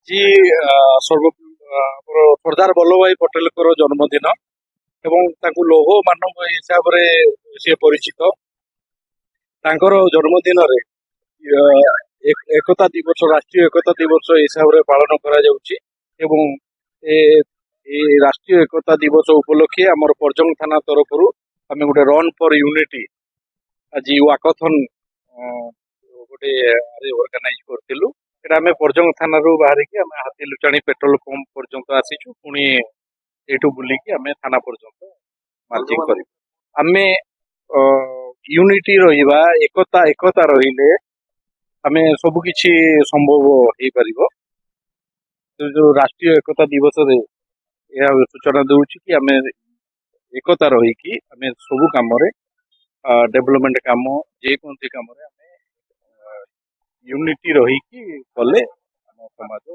जी सर्व ଆମର ସର୍ଦ୍ଦାର ବଲ୍ଲଭ ଭାଇ ପଟେଲଙ୍କର ଜନ୍ମଦିନ ଏବଂ ତାଙ୍କୁ ଲୌହ ମାନବ ହିସାବରେ ସିଏ ପରିଚିତ। ତାଙ୍କର ଜନ୍ମଦିନରେ ଏକତା ଦିବସ ରାଷ୍ଟ୍ରୀୟ ଏକତା ଦିବସ ହିସାବରେ ପାଳନ କରାଯାଉଛି ଏବଂ ଏ ଏ ରାଷ୍ଟ୍ରୀୟ ଏକତା ଦିବସ ଉପଲକ୍ଷେ ଆମର ପର୍ଜଙ୍ଗ ଥାନା ତରଫରୁ ଆମେ ଗୋଟେ ରନ୍ ଫର ୟୁନିଟି ଆଜି ୱାକଥନ୍ ଗୋଟେ ଅର୍ଗାନାଇଜ କରିଥିଲୁ। ସେଟା ଆମେ ପର୍ଜଙ୍ଗ ଥାନାରୁ ବାହାରିକି ଆମେ ହାତୀ ଲୁଚାଣି ପେଟ୍ରୋଲ ପମ୍ପ ପର୍ଯ୍ୟନ୍ତ ଆସିଛୁ, ପୁଣି ଏଇଠୁ ବୁଲିକି ଆମେ ଥାନା ପର୍ଯ୍ୟନ୍ତ ମାର୍ଚିଂ କରିବୁ। ଆମେ ୟୁନିଟି ରହିବା, ଏକତା ଏକତା ରହିଲେ ଆମେ ସବୁ କିଛି ସମ୍ଭବ ହେଇପାରିବ। ଯୋଉ ରାଷ୍ଟ୍ରୀୟ ଏକତା ଦିବସରେ ଏହା ସୂଚନା ଦଉଛି କି ଆମେ ଏକତା ରହିକି ଆମେ ସବୁ କାମରେ ଡେଭଲପମେଣ୍ଟ କାମ ଯେକୌଣସି କାମରେ ଆମେ ୟୁନିଟି ରହିକି କଲେ ଆମ ସମାଜ